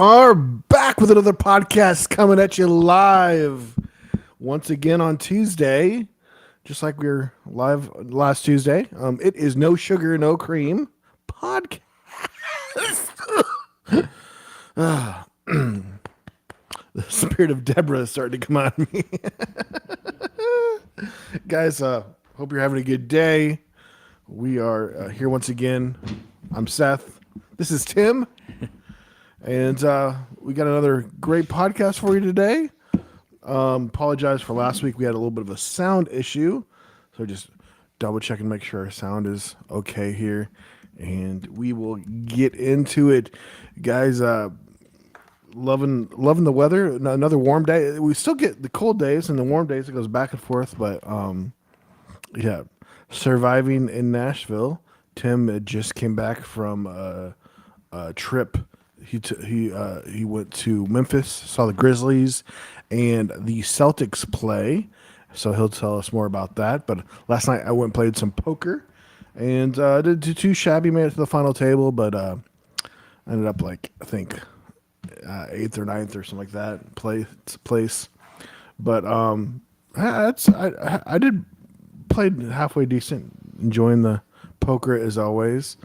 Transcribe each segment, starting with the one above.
are back with another podcast coming at you live once again on Tuesday, just like we were live last Tuesday. It is No Sugar, No Cream podcast. The spirit of Deborah is starting to come out of me. Guys, hope you're having a good day. We are here once again. I'm Seth. This is Tim. And we got another great podcast for you today. Apologize for last week. We had a little bit of a sound issue. So just double check and make sure our sound is okay here. And we will get into it. Guys, loving the weather. Another warm day. We still get the cold days and the warm days. It goes back and forth. But yeah, surviving in Nashville. Tim just came back from a trip. He went to Memphis, saw the Grizzlies and the Celtics play, so he'll tell us more about that. But last night I went and played some poker, and did too shabby, made it to the final table, but ended up I think 8th or 9th or something like that place. But I did played halfway decent, enjoying the poker as always.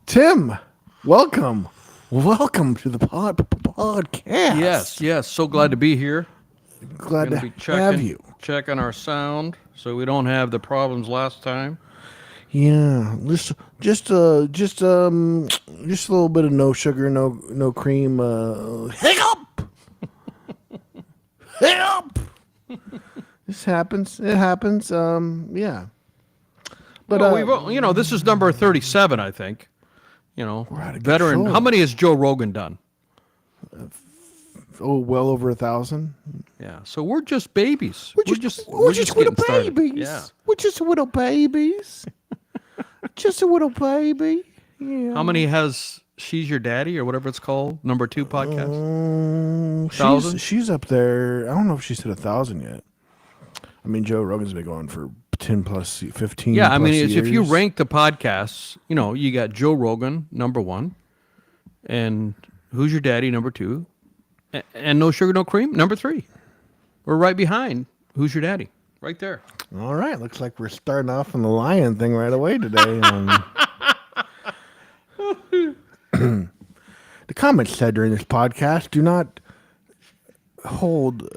Tim, welcome. Welcome to the podcast. Yes. So glad to be here. Glad to have you. Checking our sound so we don't have the problems last time. Yeah, just a little bit of no sugar, no cream. Hiccup. Hiccup. This happens. It happens. Yeah. But well, this is number 37, I think. Veteran. control. How many has Joe Rogan done? Well over 1,000. Yeah. So we're just babies. We're just little getting started. babies. Yeah. We're just little babies. Just a little baby. Yeah. How many has She's Your Daddy or whatever it's called? Number 2 podcast. 1,000? She's up there. I don't know if she's hit 1,000 yet. I mean, Joe Rogan's been going for 10 plus, 15. Yeah, I mean, years. if you rank the podcasts, you got Joe Rogan number 1, and Who's Your Daddy number 2, and No Sugar, No Cream number 3. We're right behind Who's Your Daddy, right there. All right, looks like we're starting off on the lion thing right away today. The comments said during this podcast do not hold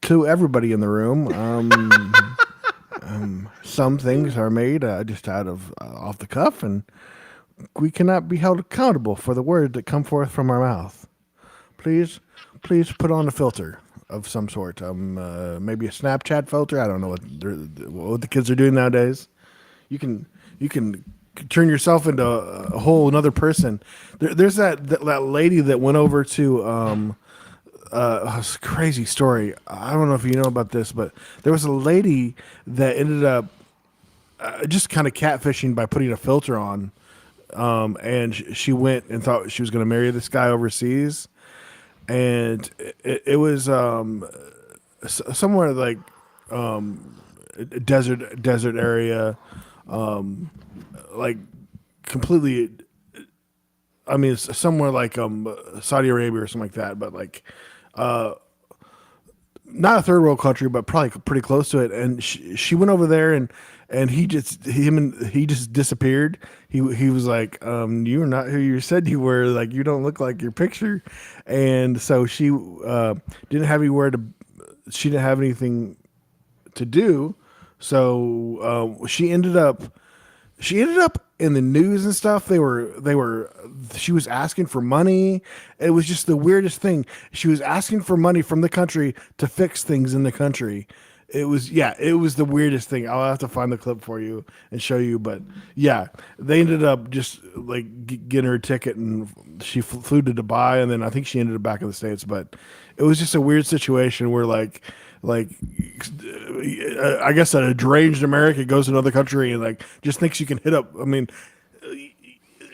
to everybody in the room. Some things are made just out of off the cuff, and we cannot be held accountable for the words that come forth from our mouth. Please put on a filter of some sort. Maybe a Snapchat filter. I don't know what the kids are doing nowadays. You can turn yourself into a whole another person. There's that lady that went over to a crazy story. I don't know if you know about this, but there was a lady that ended up just kind of catfishing by putting a filter on, and she went and thought she was going to marry this guy overseas, and it was somewhere like a desert area, like completely. I mean, it's somewhere like Saudi Arabia or something like that, but like not a third world country, but probably pretty close to it. And she went over there, and he just disappeared. He was like, "You are not who you said you were. Like, you don't look like your picture." And so she didn't have anywhere to. She didn't have anything to do, so she ended up in the news and stuff. She was asking for money. It was just the weirdest thing. She was asking for money from the country to fix things in the country. It was the weirdest thing. I'll have to find the clip for you and show you. But yeah, they ended up just like getting her a ticket, and she flew to Dubai, and then I think she ended up back in the States. But it was just a weird situation where like I guess a deranged American goes to another country and like just thinks you can hit up. I mean,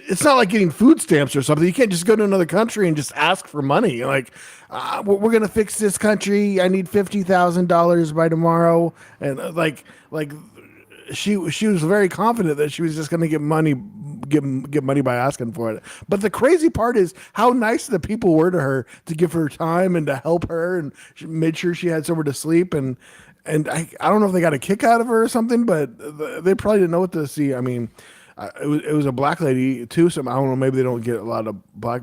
it's not like getting food stamps or something. You can't just go to another country and just ask for money. Like, we're gonna fix this country. I need $50,000 by tomorrow, and like she was very confident that she was just going to get money by asking for it. But the crazy part is how nice the people were to her to give her time and to help her, and she made sure she had somewhere to sleep. And I don't know if they got a kick out of her or something, but they probably didn't know what to see. I mean, it was a black lady too. So I don't know. Maybe they don't get a lot of black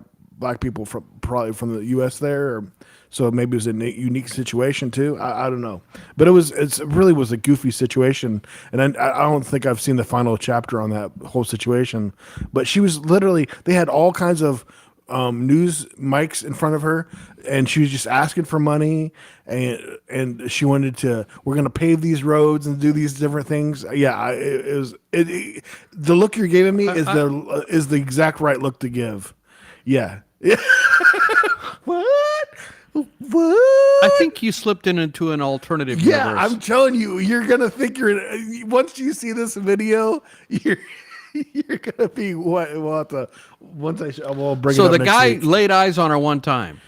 people probably from the U.S. there, or, so maybe it was a unique situation too. I don't know, but it really was a goofy situation, and I don't think I've seen the final chapter on that whole situation. But she was literally, they had all kinds of news mics in front of her, and she was just asking for money, and she wanted to, we're going to pave these roads and do these different things. Yeah, the look you're giving me is the exact right look to give. Yeah. What? I think you slipped into an alternative Yeah, universe. I'm telling you, you're gonna think once you see this video, you're gonna be what? We'll have to, we'll bring it So up the next guy week. laid eyes on her one time.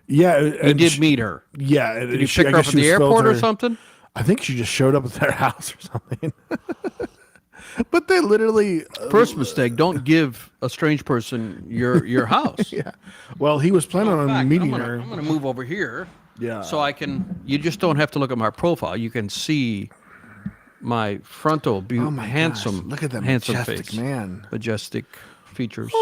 Yeah, He did meet her. Yeah, Did he pick her up at the airport or something? I think she just showed up at their house or something. But they literally First mistake: don't give a strange person your house. yeah. Well, he was planning In on fact, meeting I'm her. gonna move over here. Yeah. So I can. You just don't have to look at my profile. You can see my frontal, Oh my handsome, gosh, look at that handsome majestic face, man. majestic features. Hallelujah.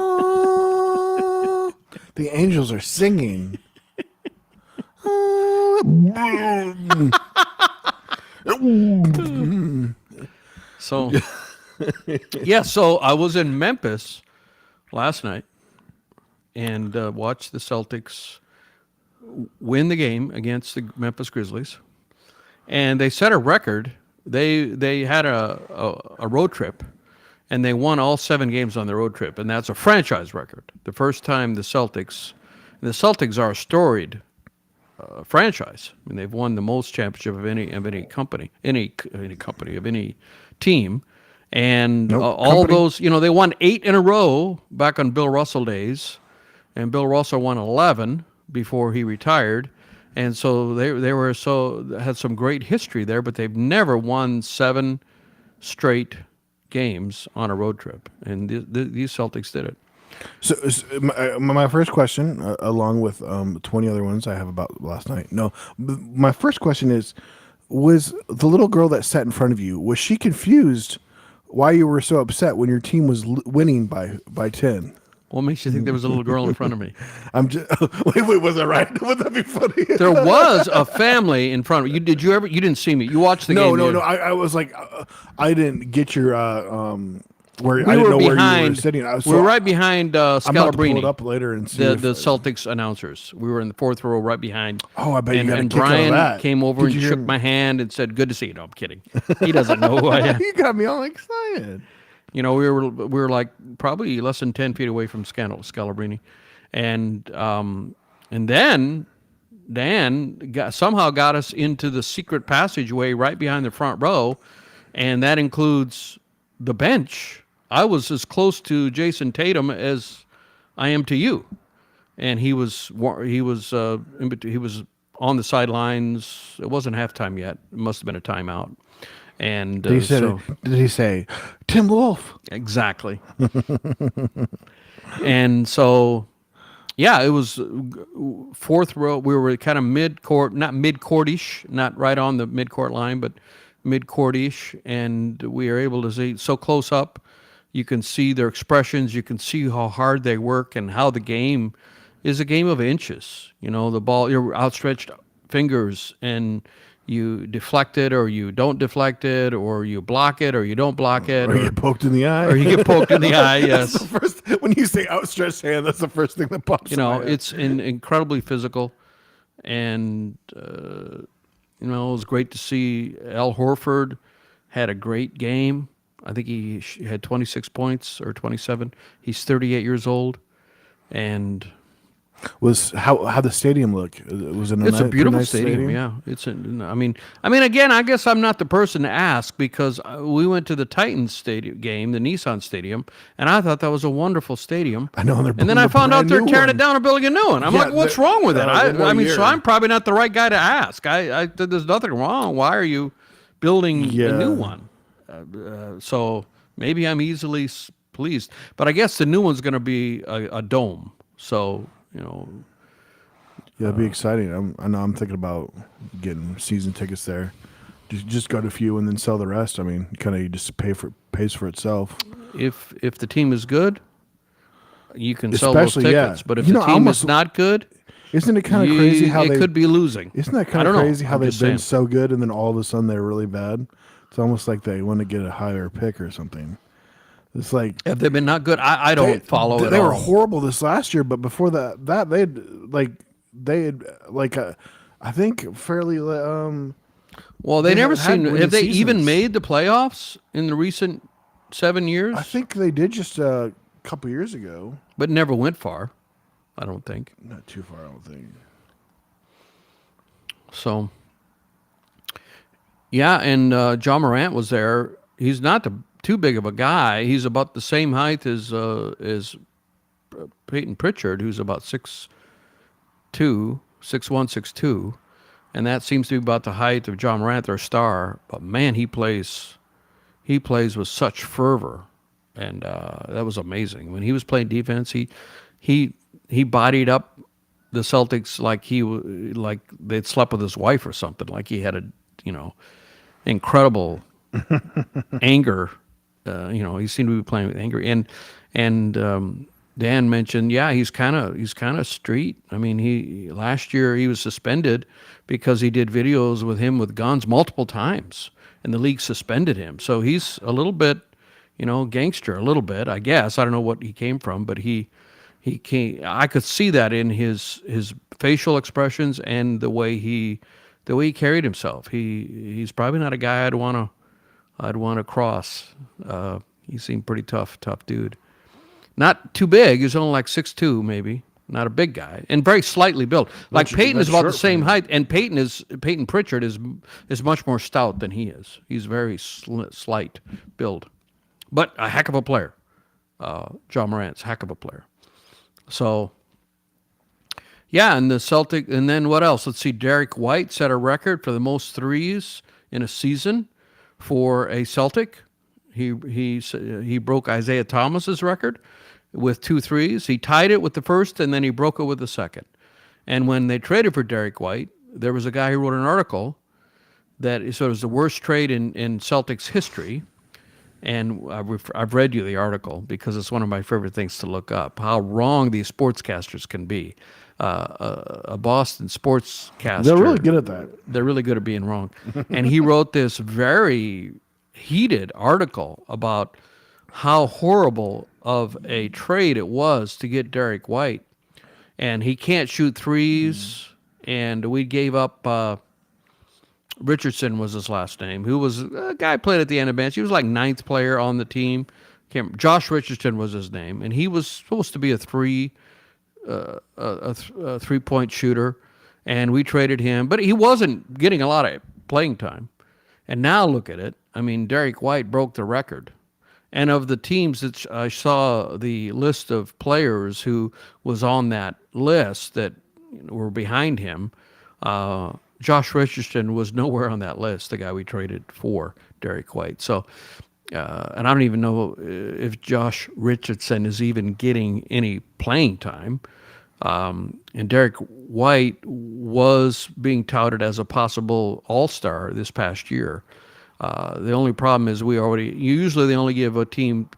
Oh. The angels are singing. So, yeah. So I was in Memphis last night and watched the Celtics win the game against the Memphis Grizzlies, and they set a record. They had a road trip, and they won all 7 games on the road trip, and that's a franchise record. The first time the Celtics are a storied franchise. I mean, they've won the most championship of any company, any company of any team, and all company. those, they won 8 in a row back on Bill Russell days, and Bill Russell won 11 before he retired, and so they had some great history there, but they've never won 7 straight games on a road trip, and these Celtics did it. So my first question, along with 20 other ones I have about last night. No, my first question is, was the little girl that sat in front of you, was she confused why you were so upset when your team was winning by 10? What makes you think there was a little girl in front of me? I'm just wait, was that right? Would that be funny? There was a family in front of you. Did you ever? You didn't see me. You watched the game. No. I was like, I didn't get your where We I didn't were know where you behind. were sitting. We were right behind I'm about to pull it Scalabrini, up later and see the Celtics announcers. We were in the 4th row, right behind. Oh, I bet you got a and kick out of Brian that. came over Did and you hear shook him? my hand and said, "Good to see you." No, I'm kidding. He doesn't know who I am. You got me all excited. We were like probably less than 10 feet away from Scalabrini, and then Dan somehow got us into the secret passageway right behind the front row, and that includes the bench. I was as close to Jason Tatum as I am to you, and he was on the sidelines. It wasn't halftime yet. It must have been a timeout. And Did he say Tim Wolf? Exactly. And so, yeah, it was 4th row. We were kind of mid-court, not mid-courtish, not right on the mid-court line, but mid-courtish, and we are able to see so close up. You can see their expressions. You can see how hard they work and how the game is a game of inches. The ball, your outstretched fingers, and you deflect it or you don't deflect it, or you block it or you don't block it. Or you get poked in the eye. Or you get poked in the eye, yes. That's the first, when you say outstretched hand, that's the first thing that pops in my head. It's incredibly physical. And, it was great to see Al Horford had a great game. I think he had 26 points or 27. He's 38 years old. And Was how the stadium look? Was it It's a pretty beautiful nice stadium. Yeah, it's. I mean, again, I guess I'm not the person to ask because we went to the Titans stadium game, the Nissan Stadium, and I thought that was a wonderful stadium. I know, and they're And then building I a found out brand they're new tearing one. it down and building a new one. I'm Yeah, like, what's the- wrong with it? one more I mean, year. so I'm probably not the right guy to ask. I there's nothing wrong. Why are you building a new Yeah. one? So maybe I'm easily pleased, but I guess the new one's going to be a dome. So Yeah, it'd be exciting. I know I'm thinking about getting season tickets there. Just go to a few and then sell the rest. I mean, kind of just pays for itself. if the team is good, you can sell those Especially, yeah. tickets. But if You the know, I team almost- is not good, Isn't it kind of crazy how it they could be losing. Isn't that I kind of don't know. crazy how I'm they've just been saying. so good and then all of a sudden they're really bad? It's almost like they want to get a higher pick or something. It's like Have they been not good? I don't follow it. They all. were horrible this last year, but before that they had I think fairly Well, they they never had seem. winning Have they even seasons. made the playoffs in the recent 7 years? I think they did just a couple years ago. But never went far. I don't think Not too far, I don't think. so. Yeah, and John Morant was there. He's not too big of a guy. He's about the same height as Peyton Pritchard, who's about 6'2", 6'1", 6'2", and that seems to be about the height of John Morant, their star. But man, he plays with such fervor, and that was amazing. When he was playing defense, he bodied up the Celtics like they'd slept with his wife or something. Like he had a incredible anger. He seemed to be playing with anger. And Dan mentioned, yeah, he's kind of street. I mean, last year he was suspended because he did videos with him with guns multiple times, and the league suspended him. So he's a little bit, gangster, a little bit, I guess. I don't know what he came from, but he came. I could see that in his facial expressions and the way he carried himself. He's probably not a guy I'd want to cross. He seemed pretty tough dude. Not too big. He's only like 6'2", maybe. Not a big guy, and very slightly built. Like Peyton is about the same height, and Peyton Pritchard is much more stout than he is. He's very slight build, but a heck of a player. John Morant's a heck of a player. So, yeah, and the Celtic, and then what else? Let's see. Derek White set a record for the most threes in a season for a Celtic. He broke Isaiah Thomas's record with 2 threes. He tied it with the first, and then he broke it with the second. And when they traded for Derek White, there was a guy who wrote an article that it was the worst trade in Celtics history. And I've read you the article because it's one of my favorite things to look up, how wrong these sportscasters can be. A Boston sportscaster. They're really good at that. They're really good at being wrong. And he wrote this very heated article about how horrible of a trade it was to get Derek White. And he can't shoot threes. And we gave up Richardson was his last name, who was a guy played at the end of the bench. He was like 9th player on the team. Josh Richardson was his name, and he was supposed to be a 3-point shooter, and we traded him, but he wasn't getting a lot of playing time. And now look at it. I mean, Derek White broke the record. And of the teams that I saw the list of players who was on that list that were behind him, Josh Richardson was nowhere on that list, the guy we traded for, Derek White. So, and I don't even know if Josh Richardson is even getting any playing time. And Derek White was being touted as a possible all-star this past year. The only problem is usually they only give a team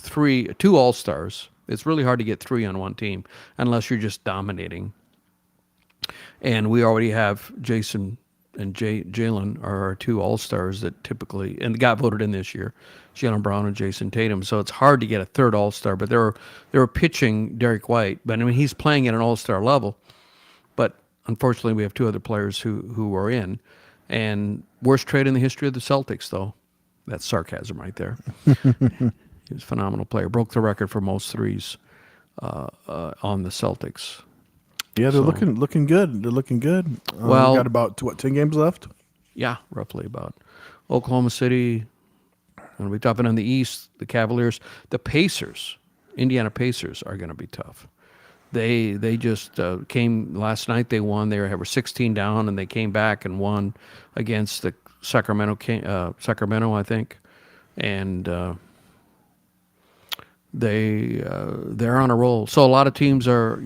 2 all-stars. It's really hard to get 3 on one team unless you're just dominating. And we already have Jason and Jalen are our 2 all-stars that typically, and got voted in this year, Jalen Brown and Jason Tatum. So it's hard to get a 3rd all-star, but they were pitching Derek White. But I mean, he's playing at an all-star level. But unfortunately, we have 2 other players who are in. And worst trade in the history of the Celtics, though. That's sarcasm right there. He was a phenomenal player. Broke the record for most threes on the Celtics. Yeah, they're So, looking good. They're looking good. Well, we got about 10 games left. yeah, roughly about. Oklahoma City, going to be tough. And on the East, the Cavaliers, the Pacers, Indiana Pacers are going to be tough. They just came last night. They won. They were 16 down, and they came back and won against the Sacramento, I think, and they're on a roll. So a lot of teams are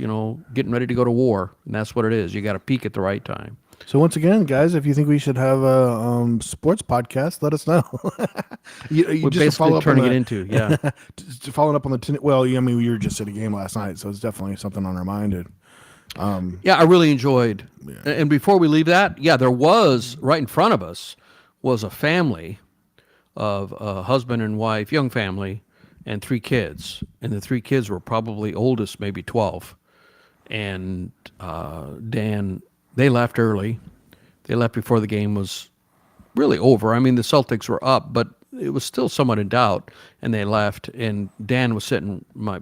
getting ready to go to war, and that's what it is. You got to peak at the right time. So once again, guys, if you think we should have a sports podcast, let us know. We're just basically turning it into, yeah. Following up on the well, I mean, we were just at a game last night, so it's definitely something on our mind. Yeah, I really enjoyed. Yeah. And before we leave that, yeah, there was right in front of us was a family of a husband and wife, young family, and 3 kids. And the 3 kids were probably oldest, maybe 12. And Dan, they left early. They left before the game was really over. I mean, the Celtics were up, but it was still somewhat in doubt, and they left. And Dan was sitting, my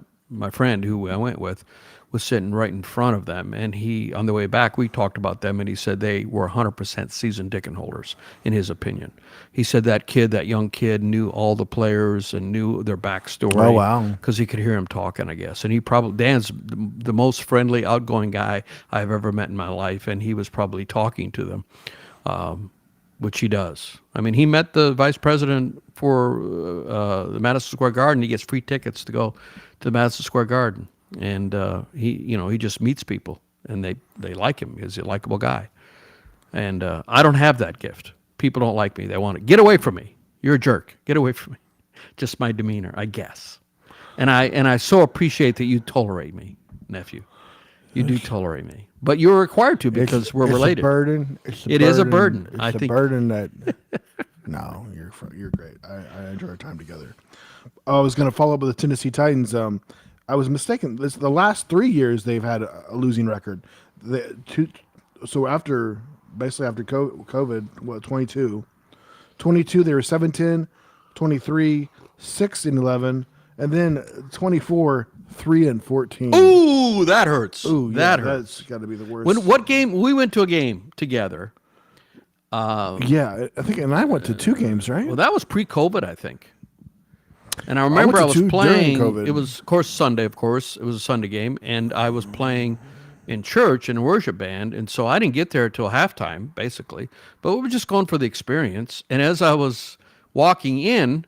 friend who I went with, was sitting right in front of them. And he, on the way back, we talked about them, and he said they were 100% season ticket holders, in his opinion. He said that young kid, knew all the players and knew their backstory. Oh, wow. Because he could hear him talking, I guess. And Dan's the most friendly, outgoing guy I've ever met in my life, and he was probably talking to them, which he does. I mean, he met the vice president for the Madison Square Garden. He gets free tickets to go to the Madison Square Garden. And he just meets people, and they like him. He's a likable guy. And I don't have that gift. People don't like me. They want to get away from me. You're a jerk. Get away from me. Just my demeanor, I guess. And I so appreciate that you tolerate me, nephew. You do tolerate me, but you're required to because we're related. It's a burden. It is a burden. It's a burden that. No, you're great. I enjoy our time together. I was going to follow up with the Tennessee Titans. I was mistaken. The last 3 years they've had a losing record. So after COVID, 22 they were 7-10, 23 6-11, and then 24 3-14. Ooh, that hurts. Ooh, that yeah, hurts. That's got to be the worst. What game? We went to a game together. Yeah, I think, and I went to 2 games, right? Well, that was pre-COVID, I think. And I remember I was playing. It was, of course, Sunday. Of course, it was a Sunday game, and I was playing in church in a worship band, and so I didn't get there till halftime, basically. But we were just going for the experience. And as I was walking in,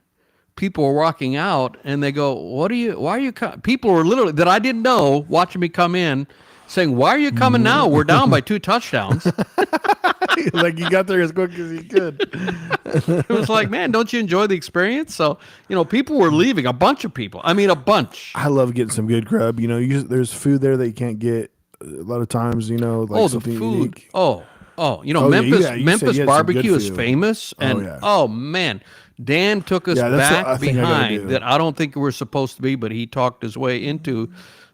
people were walking out, and they go, why are you coming? People were literally, that I didn't know, watching me come in, saying, why are you coming now? We're down by 2 touchdowns. Like you got there as quick as you could. It was like, man, don't you enjoy the experience? So, people were leaving, a bunch of people. I mean, a bunch. I love getting some good grub. There's food there that you can't get a lot of times, like the something food. unique. Memphis you barbecue is food. famous. And, oh, man, Dan took us back behind that I don't think we're supposed to be, but he talked his way into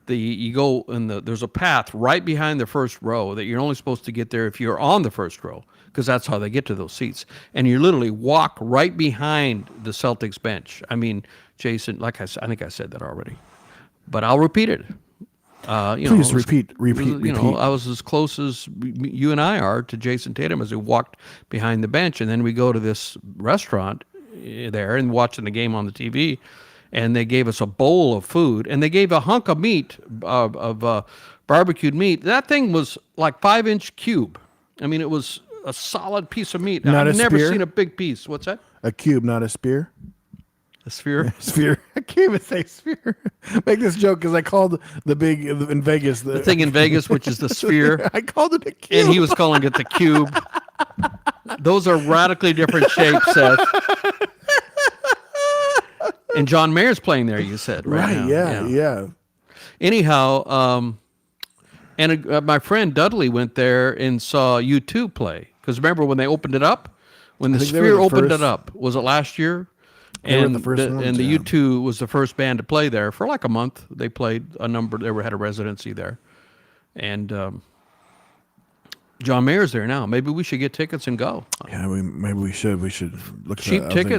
you go and there's a path right behind the first row that you're only supposed to get there if you're on the first row, because that's how they get to those seats. And you literally walk right behind the Celtics bench. I mean, Jason, like I said, I think I said that already, but I'll repeat it. Please repeat. I was as close as you and I are to Jason Tatum as we walked behind the bench, and then we go to this restaurant there and watching the game on the TV. And they gave us a bowl of food, and they gave a hunk of meat, of barbecued meat. That thing was like 5-inch cube. I mean, it was a solid piece of meat. I've never seen a big piece. What's that? A cube, not a spear. A sphere? Sphere. I can't even say sphere. Make this joke because I called the big in Vegas. The thing in Vegas, which is the sphere. I called it a cube. And he was calling it the cube. Those are radically different shapes, Seth. And John Mayer's playing there, you said, right now. Yeah. Anyhow, my friend Dudley went there and saw U2 play. Because remember when they opened it up? When the Sphere opened it up. Was it last year? And the first ones, and the U2 was the first band to play there for like a month. They played a number. They had a residency there. And John Mayer's there now. Maybe we should get tickets and go. Yeah, maybe we should. We should look at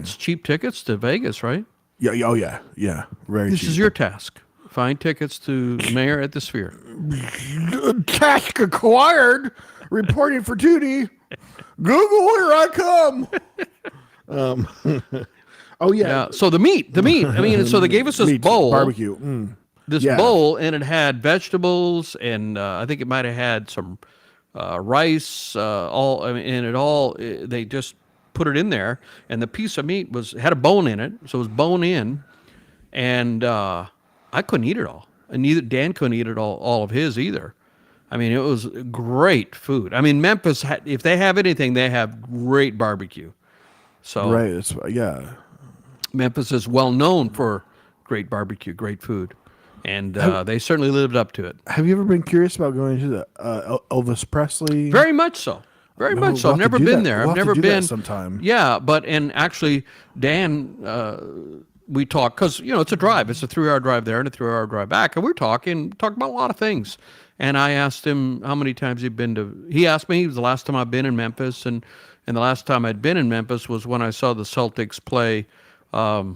cheap tickets to Vegas, right? Yeah. Oh, yeah. Yeah. Very cheap. This is your task. Find tickets to Mayor at the Sphere. Task acquired. Reporting for duty. Google, here I come. Oh yeah. Yeah. So the meat. I mean, so they gave us this Meat, bowl, barbecue. this Yeah. bowl, and it had vegetables, and I think it might have had some rice. They just put it in there, and the piece of meat had a bone in it, so it was bone in, and I couldn't eat it all, and neither Dan couldn't eat it all of his either. I mean, it was great food. I mean, Memphis, if they have anything, they have great barbecue. So Right. It's, yeah. Memphis is well known for great barbecue, great food, and they certainly lived up to it. Have you ever been curious about going to the Elvis Presley? Very much so. Very No, much so. we'll I've have to never do been that. there. We'll I've have to never do that been sometime. Yeah, and actually, Dan, we talked because it's a drive. It's a 3-hour drive there and a 3-hour drive back, and we're talking about a lot of things. And I asked him how many times he'd been to. He asked me, it was the last time I've been in Memphis, and the last time I'd been in Memphis was when I saw the Celtics play the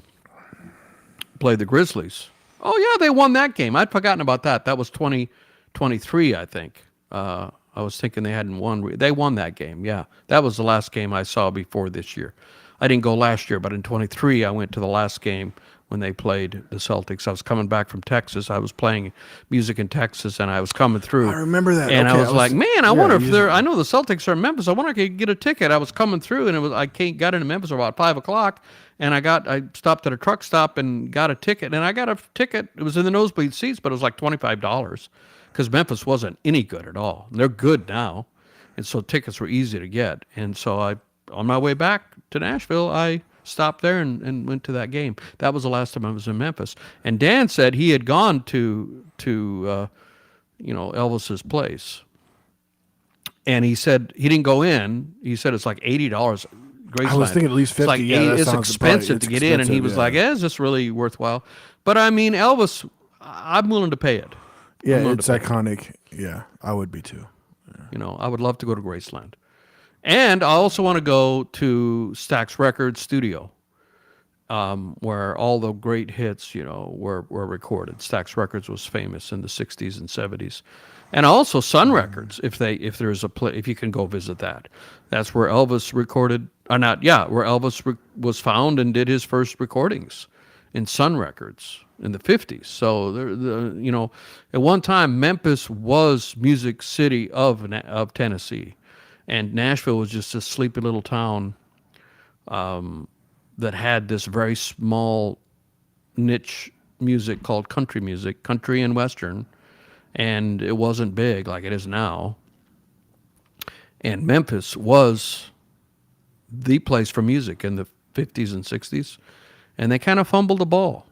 Grizzlies. Oh yeah, they won that game. I'd forgotten about that. That was 2023, I think. I was thinking they hadn't won. They won that game. Yeah, that was the last game I saw before this year. I didn't go last year, but in 23 I went to the last game when they played the Celtics. I was coming back from Texas. I was playing music in Texas, and I was coming through. I remember that. And Okay, I was like, man, I wonder if you- I know the Celtics are in Memphis. I wonder if I could get a ticket. I was coming through, and I got into Memphis about 5:00, and I stopped at a truck stop and got a ticket. And I got a ticket. It was in the nosebleed seats, but it was like $25 because Memphis wasn't any good at all. They're good now, and so tickets were easy to get. And so on my way back to Nashville, I stopped there and went to that game. That was the last time I was in Memphis. And Dan said he had gone to Elvis's place, and he said he didn't go in. He said it's like $80. I was thinking at least 50. It's like Yeah, that it's sounds expensive it's to get in, and he expensive, was yeah. like, "Is this really worthwhile?" But I mean, Elvis, I'm willing to pay it. Yeah, I'm willing it's to pay it. iconic. Yeah, I would be too. I would love to go to Graceland, and I also want to go to Stax Records studio, where all the great hits, were recorded. Stax Records was famous in the '60s and '70s, and also Sun Records. If you can go visit that, that's where Elvis recorded. Where Elvis was found and did his first recordings in Sun Records in the '50s. So at one time Memphis was Music City of Tennessee, and Nashville was just a sleepy little town that had this very small niche music called country music, country and western, and it wasn't big like it is now. And Memphis was the place for music in the 50s and 60s, and they kind of fumbled the ball.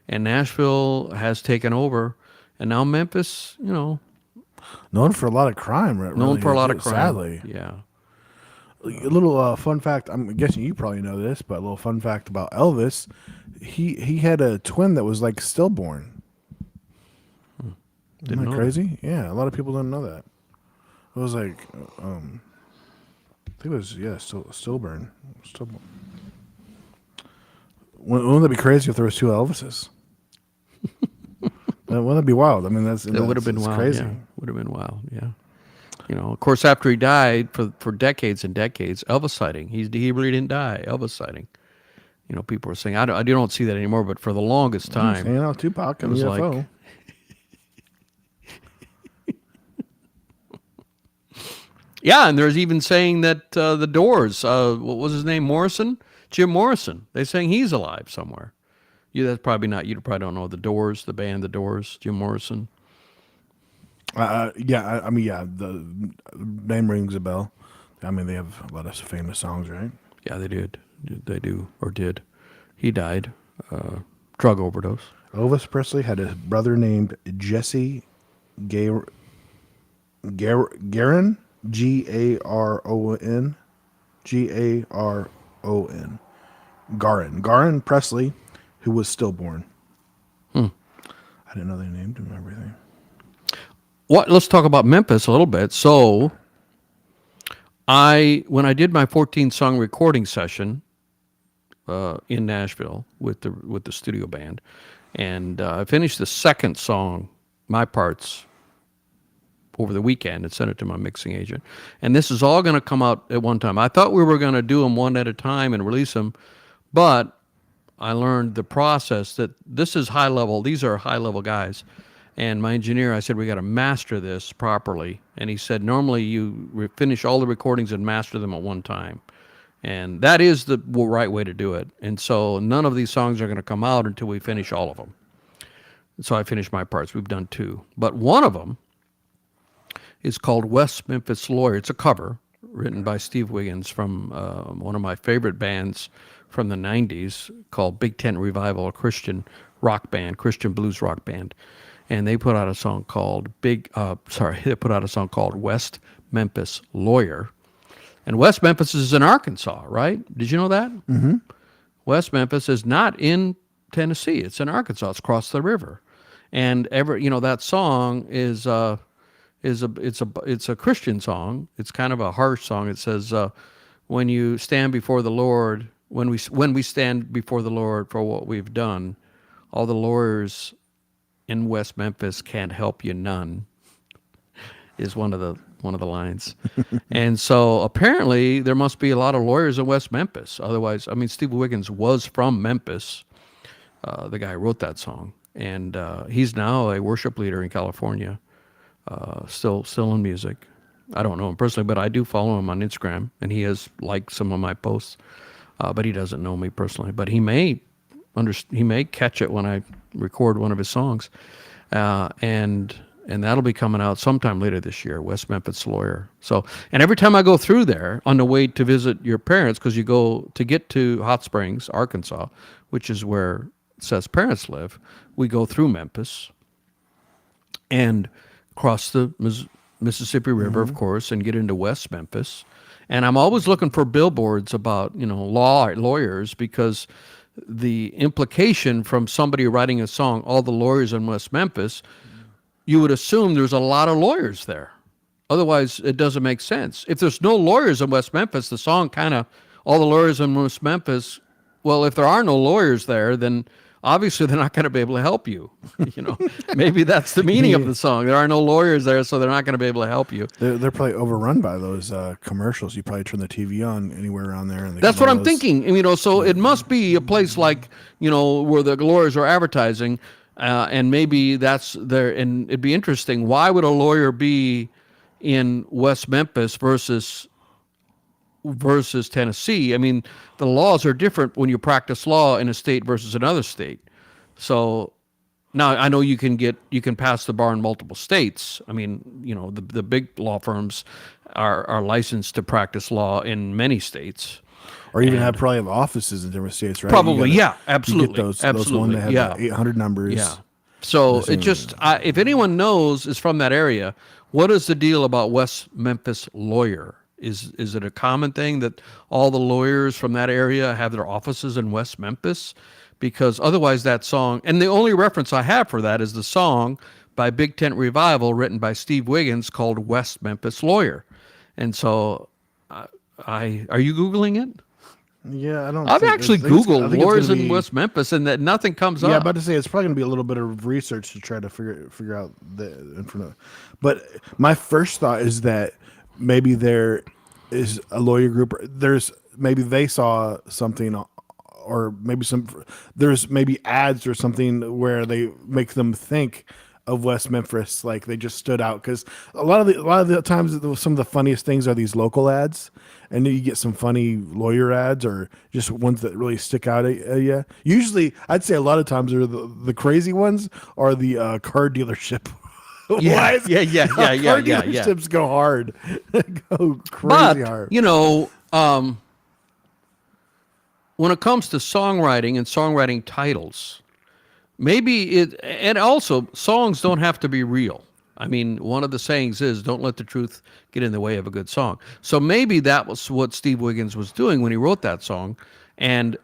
And Nashville has taken over, and now Memphis, Known for a lot of crime, right? known for a lot of crime. Sadly. Yeah. A little fun fact. I'm guessing you probably know this, but a little fun fact about Elvis. He had a twin that was like stillborn. Didn't Isn't know that crazy? Yeah, a lot of people don't know that. It was like, I think it was stillborn. Stillborn. Wouldn't that be crazy if there was two Elvises? Wouldn't that be wild? I mean, It would have been it's wild. crazy. Yeah. Would have been wild. Yeah. Of course, after he died for decades and decades, Elvis sighting. He really didn't die. Elvis sighting. People were saying I don't see that anymore, but for the longest time, Hanging out Tupac and was UFO. like- yeah, and there's even saying that the Doors, what was his name, Jim Morrison. They're saying he's alive somewhere. That's probably not. You probably don't know the Doors, the band, the Doors, Jim Morrison. The name rings a bell. I mean, they have a lot of famous songs, right? Yeah, they did. They do or did. He died, drug overdose. Elvis Presley had a brother named Jesse Garon, Garon, Garon, Garon Presley, who was stillborn. I didn't know they named him and everything. Let's talk about Memphis a little bit. So, when I did my 14-song recording session in Nashville with the studio band, And I finished the second song, my parts, over the weekend and sent it to my mixing agent. And this is all going to come out at one time. I thought we were going to do them one at a time and release them, but I learned the process that this is high level. These are high level guys. And my engineer, I said, we got to master this properly. And he said, normally you finish all the recordings and master them at one time. And that is the right way to do it. And so none of these songs are going to come out until we finish all of them. So I finished my parts. We've done 2. But one of them is called West Memphis Lawyer. It's a cover written by Steve Wiggins from one of my favorite bands from the 90s called Big Tent Revival, a Christian rock band, Christian blues rock band. And they put out a song called West Memphis Lawyer. And West Memphis is in Arkansas, right? Did you know that? Mm-hmm. West Memphis is not in Tennessee. It's in Arkansas. It's across the river. And that song is a Christian song. It's kind of a harsh song. It says, when you stand before the Lord, when we stand before the Lord for what we've done, all the lawyers in West Memphis can't help you none, is one of the lines. And so apparently there must be a lot of lawyers in West Memphis. Otherwise, I mean, Steve Wiggins was from Memphis, the guy who wrote that song. And he's now a worship leader in California, still in music. I don't know him personally, but I do follow him on Instagram, and he has liked some of my posts. But he doesn't know me personally. But he may catch it when I record one of his songs, and that'll be coming out sometime later this year. West Memphis Lawyer. So, and every time I go through there on the way to visit your parents, because you go to get to Hot Springs, Arkansas, which is where Seth's parents live, we go through Memphis and cross the Mississippi River, of course, and get into West Memphis. And I'm always looking for billboards about, lawyers, because the implication from somebody writing a song, all the lawyers in West Memphis, you would assume there's a lot of lawyers there. Otherwise, it doesn't make sense. If there's no lawyers in West Memphis, the song kind of, all the lawyers in West Memphis, well, if there are no lawyers there, then obviously they're not going to be able to help you. Maybe that's the meaning of the song. There are no lawyers there, so they're not going to be able to help you. They're probably overrun by those commercials. You probably turn the TV on anywhere around there. And that's what I'm thinking. So it must be a place like, where the lawyers are advertising, and maybe that's there. And it'd be interesting. Why would a lawyer be in West Memphis versus Tennessee? I mean, the laws are different when you practice law in a state versus another state. So now I know you can pass the bar in multiple states. I mean, the big law firms are licensed to practice law in many states. Or even probably have offices in different states, right? Probably, absolutely. You get those one that have the 800 numbers. Yeah. So it just, if anyone knows is from that area, what is the deal about West Memphis Lawyer? Is it a common thing that all the lawyers from that area have their offices in West Memphis? Because otherwise that song, and the only reference I have for that is the song by Big Tent Revival written by Steve Wiggins called West Memphis Lawyer. And so are you Googling it? Yeah, I don't. I've actually Googled lawyers in West Memphis, and that nothing comes up. Yeah, I'm about to say it's probably going to be a little bit of research to try to figure out the information. But my first thought is that maybe there is a lawyer group. Maybe they saw something, or maybe there's maybe ads or something where they make them think of West Memphis, like they just stood out, because a lot of the times some of the funniest things are these local ads, and then you get some funny lawyer ads or just ones that really stick out at you. Usually, I'd say a lot of times are the crazy ones are the car dealership. Yeah. Car dealerships go hard, go crazy hard. When it comes to songwriting and songwriting titles, and also songs don't have to be real. I mean, one of the sayings is, don't let the truth get in the way of a good song. So maybe that was what Steve Wiggins was doing when he wrote that song. And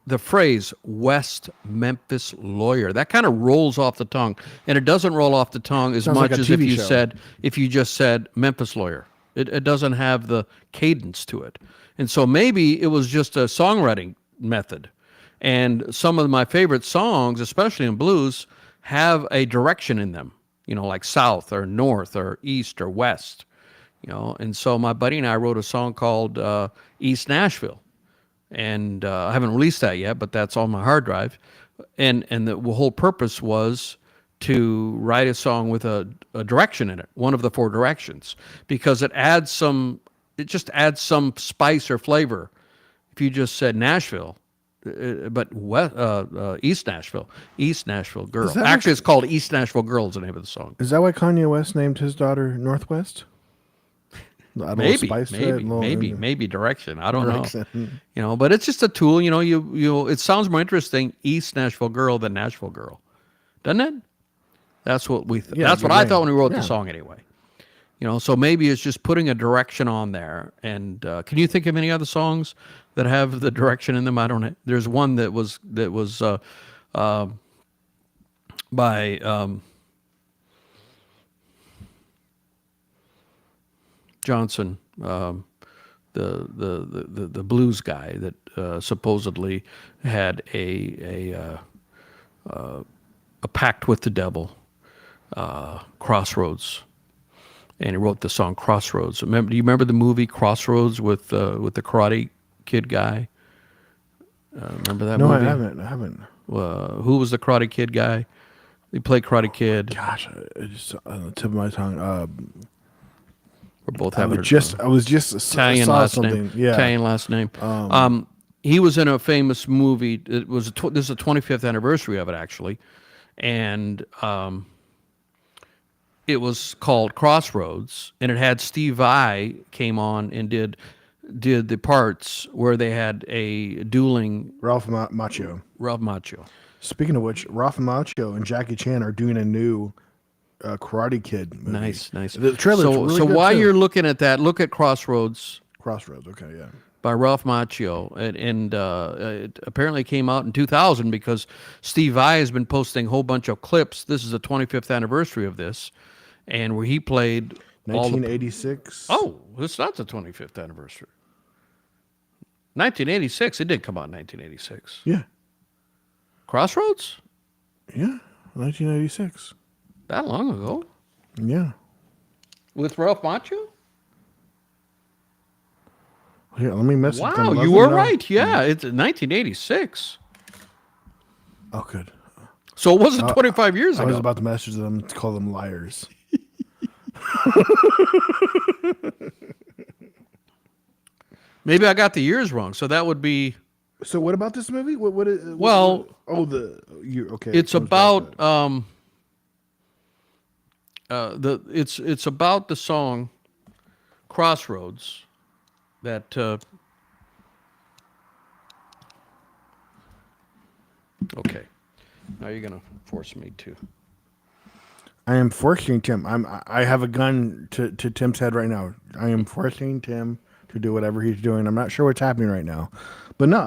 the phrase West Memphis Lawyer, that kind of rolls off the tongue. And it doesn't roll off the tongue as much as if you just said Memphis Lawyer. It doesn't have the cadence to it. And so maybe it was just a songwriting method. And some of my favorite songs, especially in blues, have a direction in them, like south or north or east or west, And so my buddy and I wrote a song called East Nashville. And I haven't released that yet, but that's on my hard drive. And the whole purpose was to write a song with a direction in it, one of the 4 directions, because it just adds some spice or flavor. If you just said Nashville, but East Nashville Girl. Actually, it's called East Nashville Girl is the name of the song. Is that why Kanye West named his daughter Northwest? Maybe direction. I don't know. But it's just a tool. It sounds more interesting, East Nashville Girl than Nashville Girl, doesn't it? That's what that's what I thought when we wrote the song anyway. So maybe it's just putting a direction on there. And can you think of any other songs that have the direction in them? I don't know. There's one that was by Johnson, the blues guy that supposedly had a pact with the devil, Crossroads. And he wrote the song Crossroads. Do you remember the movie Crossroads with the Karate Kid guy? Remember that movie? No, I haven't. Who was the Karate Kid guy? He played Karate Kid. Gosh, it's on the tip of my tongue. We're both having I was just Italian saw last something. name. Yeah, Italian last name. He was in a famous movie. This is the 25th anniversary of it, actually, and it was called Crossroads, and it had Steve Vai came on and did the parts where they had a dueling Ralph Macchio. Ralph Macchio. Speaking of which, Ralph Macchio and Jackie Chan are doing a new Karate Kid movie. Nice. The trailer's really so good while too. you're looking at that, look at Crossroads. Crossroads, okay, yeah. By Ralph Macchio, and it apparently came out in 2000 because Steve Vai has been posting a whole bunch of clips. This is the 25th anniversary of this, and where he played 1986. It's not the 25th anniversary. 1986. It did come out in 1986. Yeah. Crossroads? Yeah, 1986. That long ago? Yeah. With Ralph Macchio? Here, let me message them. Wow, you were right. Yeah, it's 1986. Oh, good. So it wasn't 25 years ago. I was about to message them to call them liars. Maybe I got the years wrong. So that would be. So what about this movie? Okay. It's about it's about the song Crossroads that okay. Now you're gonna force me to. I am forcing Tim. I have a gun to Tim's head right now. I am forcing Tim to do whatever he's doing. I'm not sure what's happening right now, but no,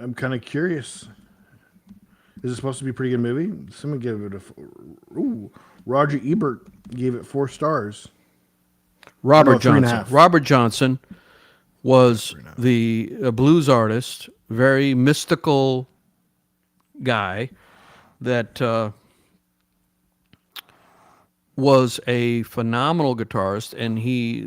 I'm kind of curious. Is it supposed to be a pretty good movie? Someone gave it Roger Ebert gave it 4 stars. Robert Johnson was a blues artist, very mystical guy that was a phenomenal guitarist. And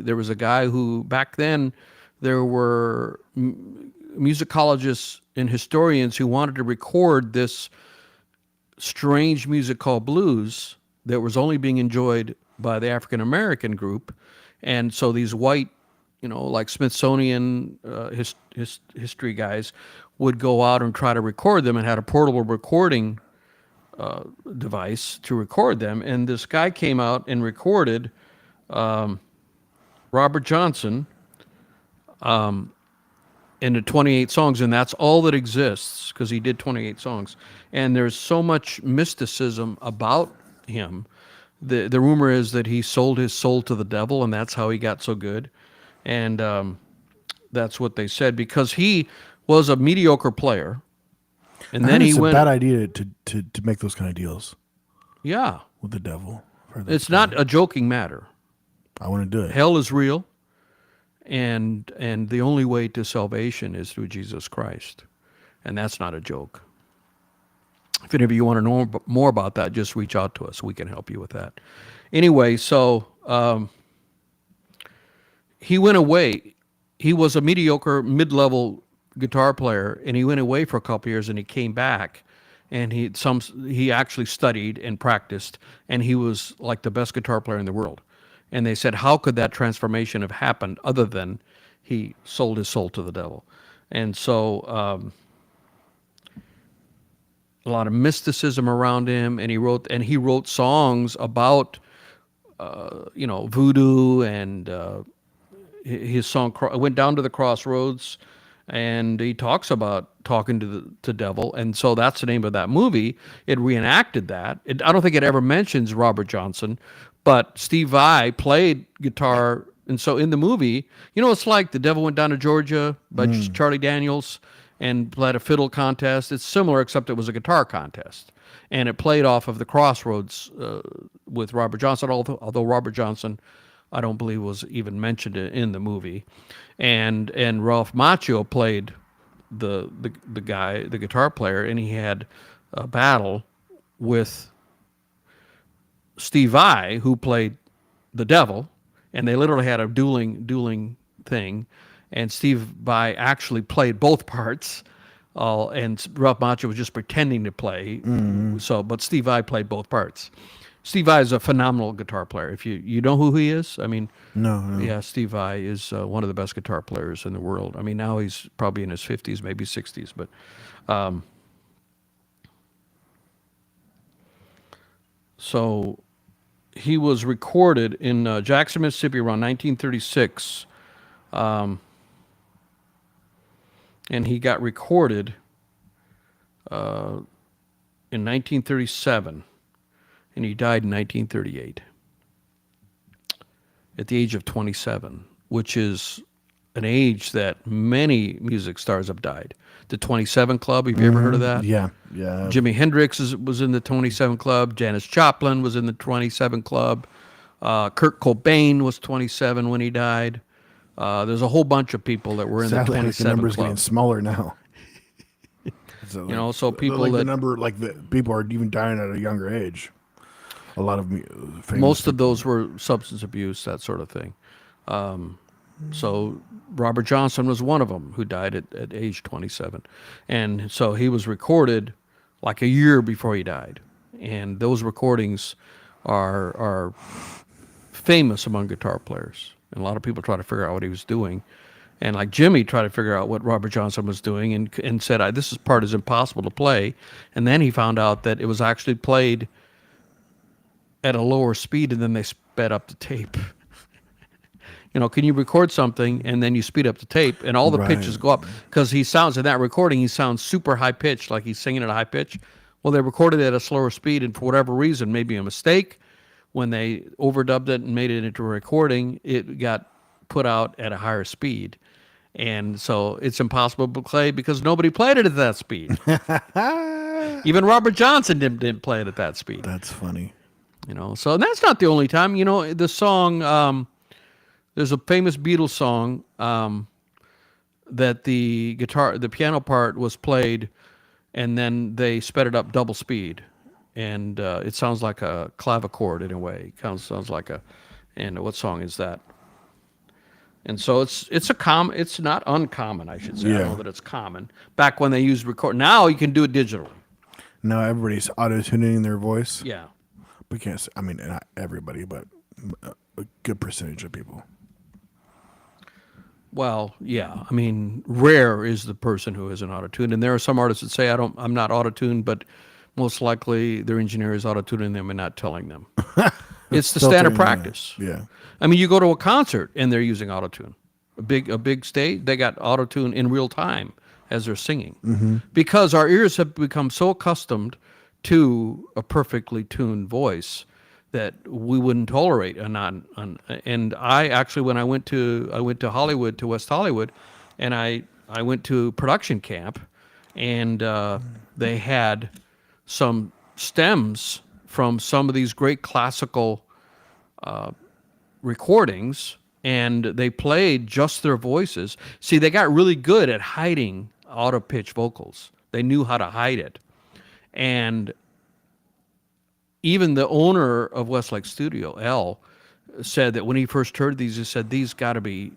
there was a guy who back then there were musicologists and historians who wanted to record this strange music called blues that was only being enjoyed by the African American group. And so these white, like Smithsonian history guys would go out and try to record them and had a portable recording device to record them. And this guy came out and recorded Robert Johnson into 28 songs, and that's all that exists because he did 28 songs. And there's so much mysticism about him. The rumor is that he sold his soul to the devil, and that's how he got so good. And that's what they said, because he was a mediocre player. And then he went. It's a bad idea to make those kind of deals. Yeah. With the devil. It's not a joking matter. I want to do it. Hell is real. and the only way to salvation is through Jesus Christ, and that's not a joke. If any of you want to know more about that, just reach out to us. We can help you with that. Anyway, so he went away. He was a mediocre, mid-level guitar player, and he went away for a couple years, and he came back, and he actually studied and practiced, and he was like the best guitar player in the world. And they said, how could that transformation have happened other than he sold his soul to the devil? And so a lot of mysticism around him, and he wrote songs about voodoo, and his song went down to the crossroads, and he talks about talking to the devil, and so that's the name of that movie. It reenacted that. I don't think it ever mentions Robert Johnson, but Steve Vai played guitar, and so in the movie, it's like The Devil Went Down to Georgia by Charlie Daniels, and played a fiddle contest. It's similar, except it was a guitar contest, and it played off of the Crossroads with Robert Johnson, although Robert Johnson, I don't believe, was even mentioned in the movie. And Ralph Macchio played the guitar player, and he had a battle with Steve Vai, who played the devil, and they literally had a dueling thing. And Steve Vai actually played both parts, and Ralph Macchio was just pretending to play. But Steve Vai played both parts. Steve Vai is a phenomenal guitar player. If you know who he is, I mean, No. yeah, Steve Vai is one of the best guitar players in the world. I mean, now he's probably in his 50s, maybe 60s, but so he was recorded in Jackson, Mississippi around 1936, and he got recorded in 1937. And he died in 1938 at the age of 27, which is an age that many music stars have died. The 27 Club, have you ever heard of that? Yeah. Jimi Hendrix was in the 27 Club. Janis Joplin was in the 27 Club. Kurt Cobain was 27 when he died. There's a whole bunch of people that were in Sadly, the 27 the number's Club. getting smaller now. So, so people like that the number, like the people are even dying at a younger age. A lot of famous most of people. those were substance abuse, that sort of thing. So Robert Johnson was one of them who died at age 27. And so he was recorded like a year before he died. And those recordings are famous among guitar players. And a lot of people try to figure out what he was doing. And like Jimmy tried to figure out what Robert Johnson was doing, and said, this part is impossible to play. And then he found out that it was actually played at a lower speed, and then they sped up the tape. Can you record something and then you speed up the tape and all the pitches go up? Because he sounds, in that recording, he sounds super high pitched, like he's singing at a high pitch. Well, they recorded it at a slower speed, and for whatever reason, maybe a mistake, when they overdubbed it and made it into a recording, it got put out at a higher speed. And so it's impossible to play because nobody played it at that speed. Even Robert Johnson didn't play it at that speed. That's funny. So that's not the only time. The song, there's a famous Beatles song that the piano part was played, and then they sped it up double speed, and it sounds like a clavichord in a way. It sounds like and what song is that? And so it's not uncommon, I should say. I don't know that it's common. Back when they used record, now you can do it digitally. Now everybody's auto-tuning their voice. Yeah. Because, I mean, not everybody, but a good percentage of people. Well, yeah. I mean, rare is the person who is an auto-tune. And there are some artists that say, I'm not auto-tuned, but most likely their engineer is auto-tuning them and not telling them. It's the standard practice. Yeah. I mean, you go to a concert and they're using auto-tune. A big stage, they got auto-tune in real time as they're singing. Because our ears have become so accustomed to a perfectly tuned voice that we wouldn't tolerate and I actually, when I went to Hollywood, to West Hollywood, and I went to production camp, and they had some stems from some of these great classical recordings and they played just their voices. See, they got really good at hiding out of pitch vocals. They knew how to hide it. And even the owner of Westlake Studio, L, said that when he first heard these, he said, these got to be,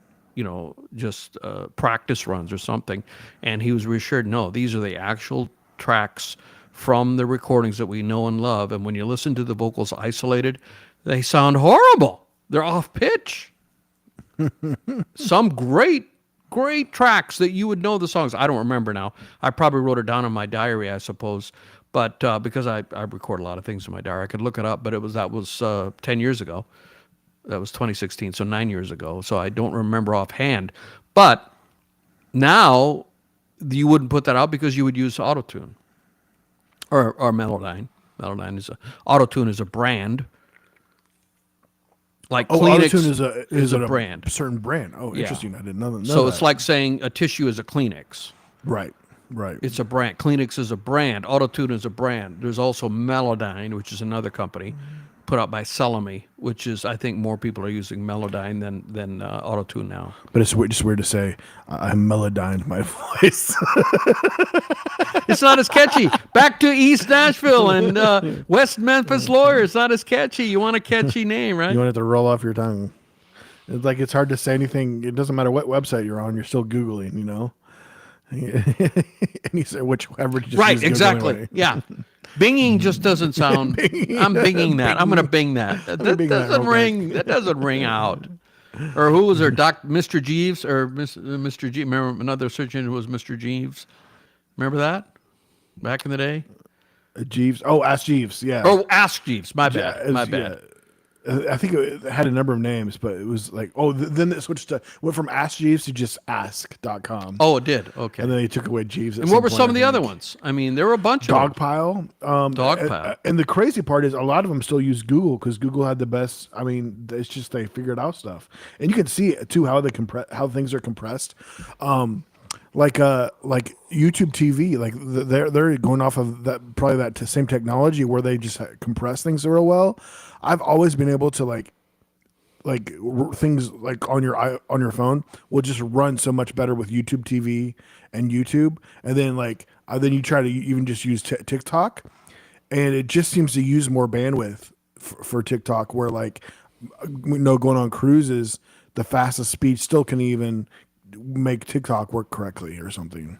just practice runs or something. And he was reassured, no, these are the actual tracks from the recordings that we know and love. And when you listen to the vocals isolated, they sound horrible. They're off pitch. Some great tracks that you would know the songs. I don't remember now. I probably wrote it down in my diary, I suppose. But because I record a lot of things in my diary, I could look it up. But that was 10 years ago. That was 2016, so 9 years ago. So I don't remember offhand. But now you wouldn't put that out because you would use Autotune or Melodyne. Autotune is a brand. Like Kleenex Autotune is a brand. Certain brand. Oh, Yeah. interesting. I didn't know that. So it's like saying a tissue is a Kleenex. Right. It's a brand. Kleenex is a brand. Autotune is a brand. There's also Melodyne, which is another company put out by Selamy, which is, I think more people are using Melodyne than Autotune now. But it's just weird to say, I melodyned my voice. It's not as catchy. Back to East Nashville and West Memphis Lawyer. It's not as catchy. You want a catchy name, right? You want it to roll off your tongue. It's like it's hard to say anything. It doesn't matter what website you're on. You're still Googling, and you say whichever. Just Right, use Googling exactly. away. Yeah. Binging just doesn't sound. I'm binging that. I'm going to bing that. That doesn't ring. That doesn't ring out. Or who was there? Mr. Jeeves or Mr. Jeeves? Remember another search engine was Mr. Jeeves. Remember that back in the day? Jeeves. Oh, Ask Jeeves. Yeah. Oh, Ask Jeeves. My bad. Yeah, My bad. yeah. I think it had a number of names, but it was like, then it went from Ask Jeeves to just ask.com. Oh, it did. Okay. And then they took away Jeeves. And what were some of the other ones? I mean, there were a bunch of them. Dogpile. Dogpile. And the crazy part is a lot of them still use Google because Google had the best. I mean, it's just they figured out stuff, and you can see too how how things are compressed. Like YouTube TV, like they're going off of that probably that same technology where they just compress things real well. I've always been able to like things like on your phone will just run so much better with YouTube TV and YouTube, and then then you try to even just use TikTok, and it just seems to use more bandwidth for TikTok. Where going on cruises, the fastest speed still can even make TikTok work correctly or something.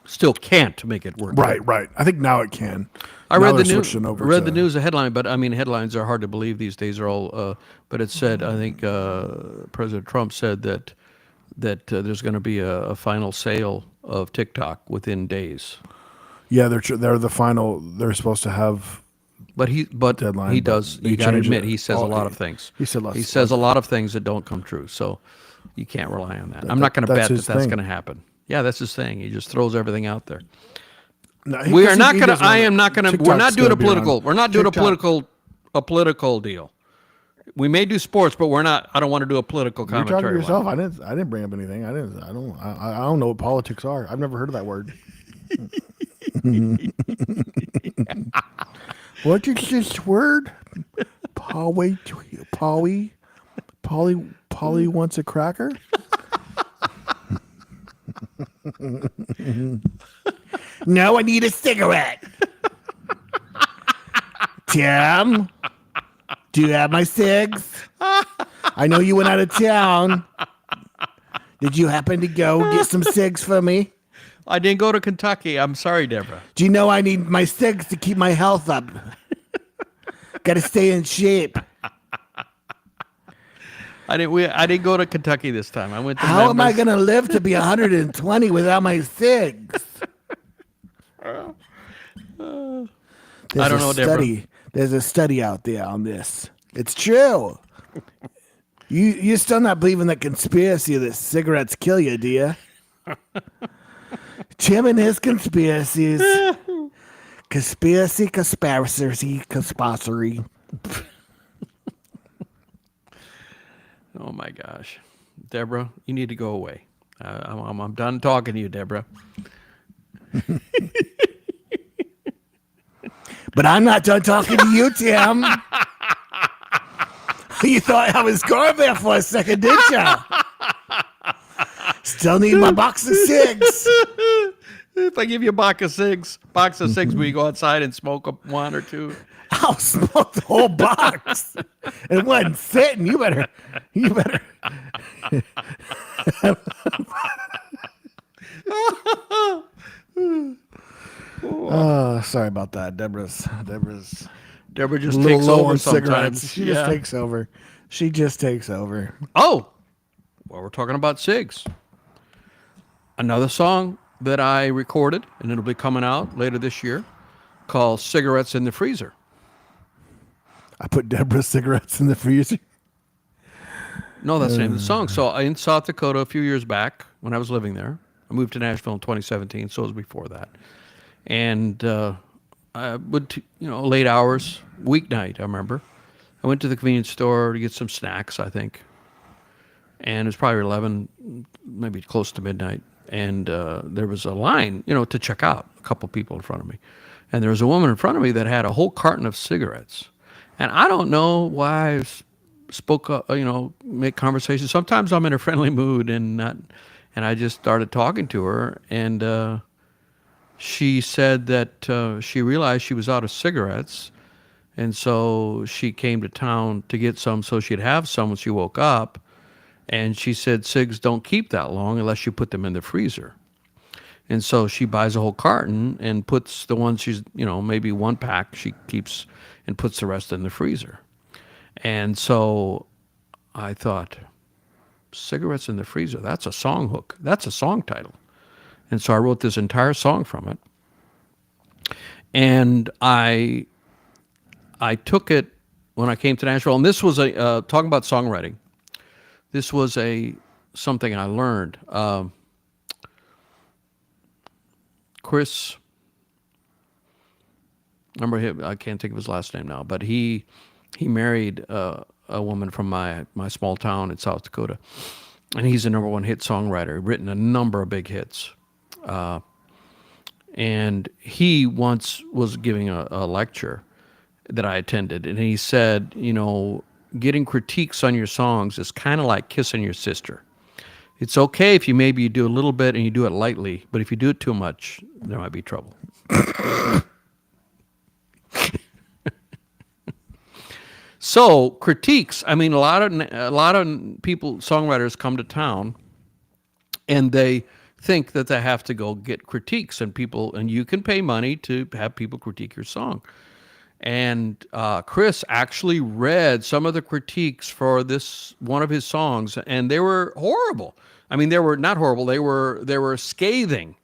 Still can't make it work. Right. I think now it can. I Now read they're the news. switching over Read to- the news, a headline, but I mean, headlines are hard to believe these days. Are all, but it said, I think President Trump said that there's going to be a final sale of TikTok within days. Yeah, they're the final. They're supposed to have. But he Deadline, he but does. they You got to change admit, it. he says a lot of things. He said lots He of says a lot of things that don't come true. So you can't rely on that. I'm not going to that's bet his that's thing. going to happen. Yeah, that's his thing. He just throws everything out there. No, We are not going to. I am not going to. We're not doing a political. We're not doing TikTok. a political deal. We may do sports, but we're not. I don't want to do a political You're commentary. talking to yourself. one. I didn't bring up anything. I don't know what politics are. I've never heard of that word. What is this word? Polly wants a cracker. No, I need a cigarette. Tim, do you have my cigs? I know you went out of town. Did you happen to go get some cigs for me? I didn't go to Kentucky. I'm sorry, Deborah. Do you know I need my cigs to keep my health up? Got to stay in shape. I didn't go to Kentucky this time. I went to. How am I Memphis. going to live to be 120 without my cigs? I don't know, Deborah. There's a study out there on this. It's true. You're still not believing the conspiracy that cigarettes kill you, do you? Tim and his conspiracies. Conspiracy. Oh my gosh, Deborah, you need to go away. I'm done talking to you, Deborah. But I'm not done talking to you, Tim. You thought I was going there for a second, didn't you? Still need my box of cigs. If I give you a box of cigs, will you go outside and smoke up one or two? I'll smoke the whole box. It wasn't fitting. You better. Oh, sorry about that. Deborah just a little takes low over on sometimes. cigarettes. She just takes over. She just takes over. Oh, well, we're talking about cigs. Another song that I recorded, and it'll be coming out later this year, called Cigarettes in the Freezer. I put Deborah's cigarettes in the freezer. No, that's the name of the song. So in South Dakota a few years back, when I was living there, I moved to Nashville in 2017, so it was before that. And I would, late hours, weeknight, I remember. I went to the convenience store to get some snacks, I think. And it was probably 11, maybe close to midnight. And there was a line, to check out, a couple people in front of me. And there was a woman in front of me that had a whole carton of cigarettes. And I don't know why I spoke up, make conversation. Sometimes I'm in a friendly mood and I just started talking to her. And she said that she realized she was out of cigarettes. And so she came to town to get some so she'd have some when she woke up. And she said cigs don't keep that long unless you put them in the freezer. And so she buys a whole carton and puts the ones she's, maybe one pack she keeps and puts the rest in the freezer. And so I thought, cigarettes in the freezer, that's a song hook. That's a song title. And so I wrote this entire song from it. And I took it when I came to Nashville. And this was talking about songwriting. This was something I learned. Chris, remember him? I can't think of his last name now, but he married a woman from my small town in South Dakota, and he's a #1 hit songwriter. Written a number of big hits, and he once was giving a lecture that I attended, and he said, getting critiques on your songs is kind of like kissing your sister. It's okay if you do a little bit and you do it lightly, but if you do it too much, there might be trouble. So critiques. I mean, a lot of people, songwriters, come to town, and they think that they have to go get critiques, and you can pay money to have people critique your song. And Chris actually read some of the critiques for this one of his songs, and they were horrible. I mean, they were not horrible. They were scathing,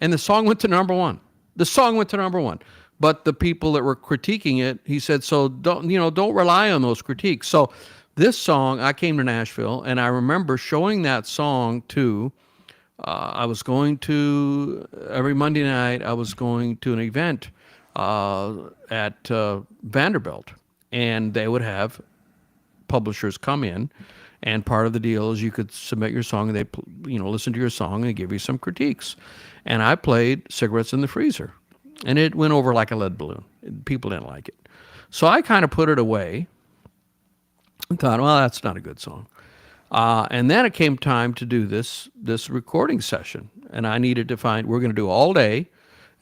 and the song went to #1. The song went to #1. But the people that were critiquing it, he said, so don't rely on those critiques. So this song, I came to Nashville, and I remember showing that song to. I was going to every Monday night. I was going to an event at Vanderbilt, and they would have publishers come in, and part of the deal is you could submit your song, and they listen to your song and give you some critiques. And I played Cigarettes in the Freezer, and it went over like a lead balloon. People didn't like it, so I kind of put it away and thought, well, that's not a good song. And then it came time to do this recording session, and I needed to we're going to do all day.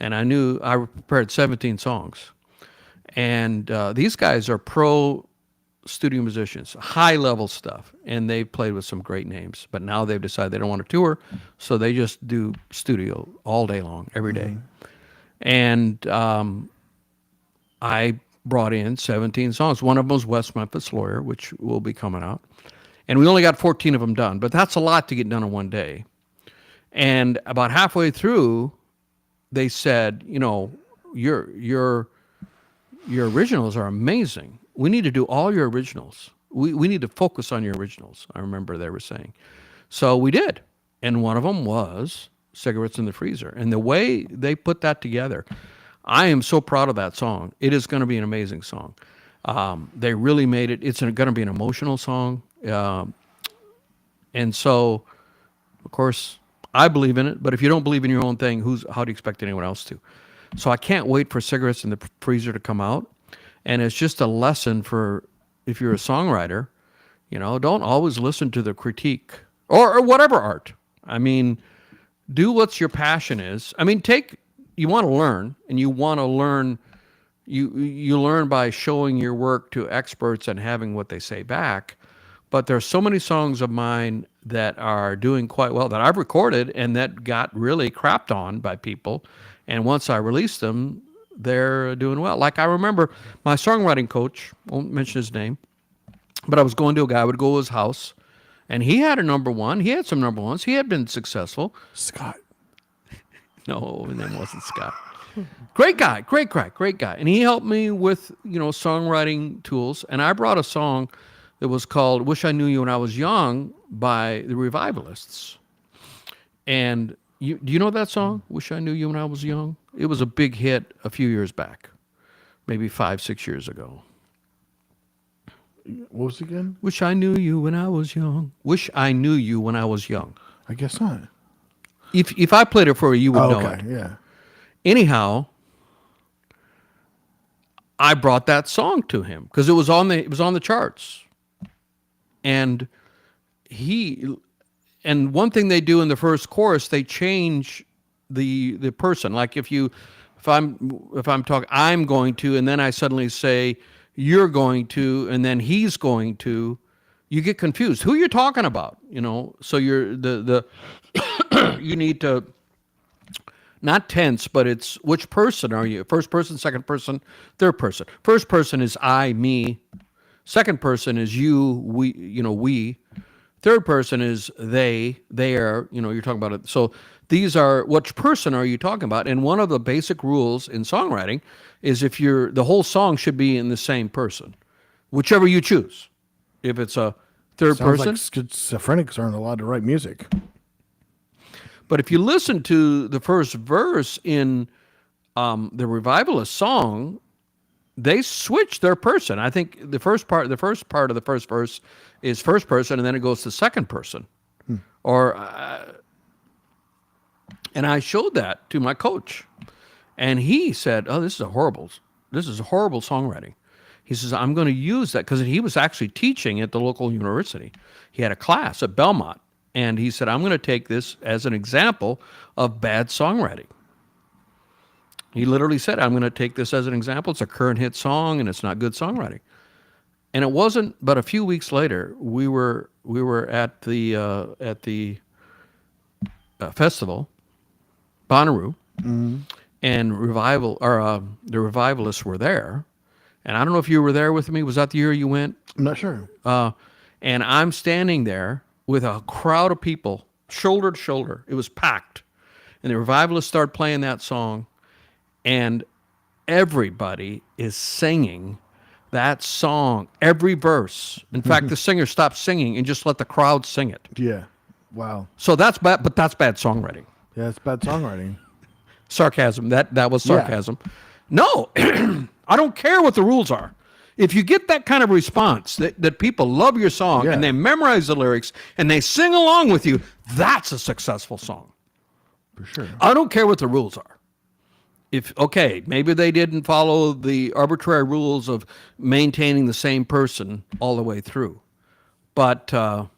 And I knew I prepared 17 songs. And these guys are pro studio musicians, high-level stuff. And they've played with some great names. But now they've decided they don't want to tour, so they just do studio all day long, every day. And I brought in 17 songs. One of them was West Memphis Lawyer, which will be coming out. And we only got 14 of them done. But that's a lot to get done in one day. And about halfway through, they said, your originals are amazing. We need to do all your originals. We need to focus on your originals, I remember they were saying. So we did. And one of them was Cigarettes in the Freezer. And the way they put that together, I am so proud of that song. It is going to be an amazing song. They really made it. It's going to be an emotional song. And so, of course, I believe in it, but if you don't believe in your own thing, how do you expect anyone else to? So I can't wait for Cigarettes in the Freezer to come out. And it's just a lesson for, if you're a songwriter, Don't always listen to the critique or whatever art. I mean, do what's your passion is. I mean, you want to learn, and you want to learn. You learn by showing your work to experts and having what they say back. But there are so many songs of mine that are doing quite well that I've recorded and that got really crapped on by people. And once I released them, they're doing well. Like I remember my songwriting coach, won't mention his name, but I was going to a guy, I would go to his house, and he had a number one. He had some number ones. He had been successful. Scott. No, his name wasn't Scott. Great guy, great guy. And he helped me with, songwriting tools. And I brought a song that was called Wish I Knew You When I Was Young by the Revivalists. And do you know that song, Wish I Knew You When I Was Young? It was a big hit a few years back, maybe 5-6 years ago. What was it again? Wish I knew you when I was young. Wish I knew you when I was young. I guess not. If I played it for you, you would know it. Yeah. Anyhow, I brought that song to him because it was on the charts. And one thing they do in the first chorus, they change the person. Like if I'm talking, I'm going to, and then I suddenly say you're going to, and then he's going to, you get confused. Who you're talking about, So you're you need to not tense, but it's which person are you? First person, second person, third person. First person is I, me. Second person is you, we. Third person is they, are, you're talking about it. So these are, which person are you talking about? And one of the basic rules in songwriting is the whole song should be in the same person, whichever you choose. If it's a third person. Like schizophrenics aren't allowed to write music. But if you listen to the first verse in the Revivalist song, they switch their person. I think the first part of the first verse is first person, and then it goes to second person. And I showed that to my coach, and he said, "Oh, this is horrible songwriting." He says, "I'm going to use that," because he was actually teaching at the local university. He had a class at Belmont, and he said, "I'm going to take this as an example of bad songwriting." He literally said, "I'm going to take this as an example. It's a current hit song, and it's not good songwriting." And it wasn't but a few weeks later, we were at the festival, Bonnaroo, and the Revivalists were there. And I don't know if you were there with me. Was that the year you went? I'm not sure. And I'm standing there with a crowd of people, shoulder to shoulder. It was packed. And the Revivalists started playing that song, and everybody is singing that song, every verse. In fact, the singer stopped singing and just let the crowd sing it. Yeah. Wow. So that's bad, but that's bad songwriting. Yeah, it's bad songwriting. Sarcasm. That was sarcasm. Yeah. No, I don't care what the rules are. If you get that kind of response, that people love your song and they memorize the lyrics and they sing along with you, that's a successful song. For sure. I don't care what the rules are. Maybe they didn't follow the arbitrary rules of maintaining the same person all the way through. But the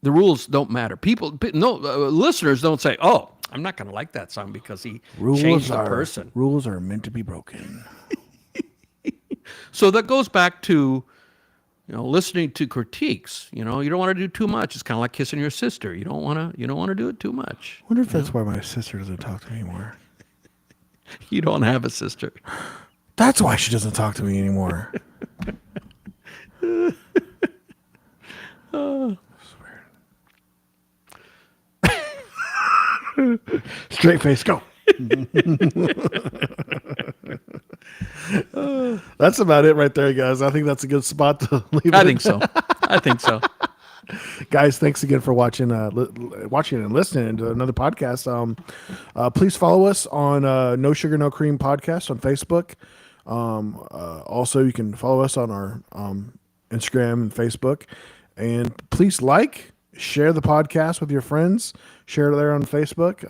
rules don't matter. Listeners don't say, "Oh, I'm not going to like that song because he changed the person." Rules are meant to be broken. So that goes back to, listening to critiques. You don't want to do too much. It's kind of like kissing your sister. You don't want to do it too much. I wonder if that's why my sister doesn't talk to me anymore. You don't have a sister. That's why she doesn't talk to me anymore. Straight face, go. That's about it right there, guys. I think that's a good spot to leave it. I think so. Guys, thanks again for watching and listening to another podcast. Please follow us on No Sugar No Cream podcast on Facebook. Also, you can follow us on our Instagram and Facebook. And please share the podcast with your friends. Share it there on Facebook.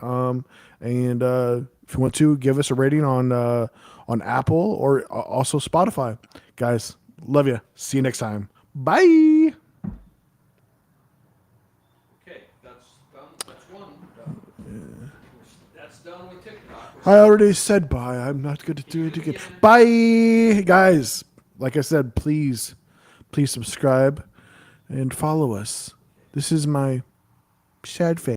If you want to, give us a rating on Apple or also Spotify. Guys, love you. See you next time. Bye. Okay, that's done. That's one. That's done with TikTok. I already said bye. I'm not going to do it again. Bye, guys. Like I said, please subscribe and follow us. This is my sad face.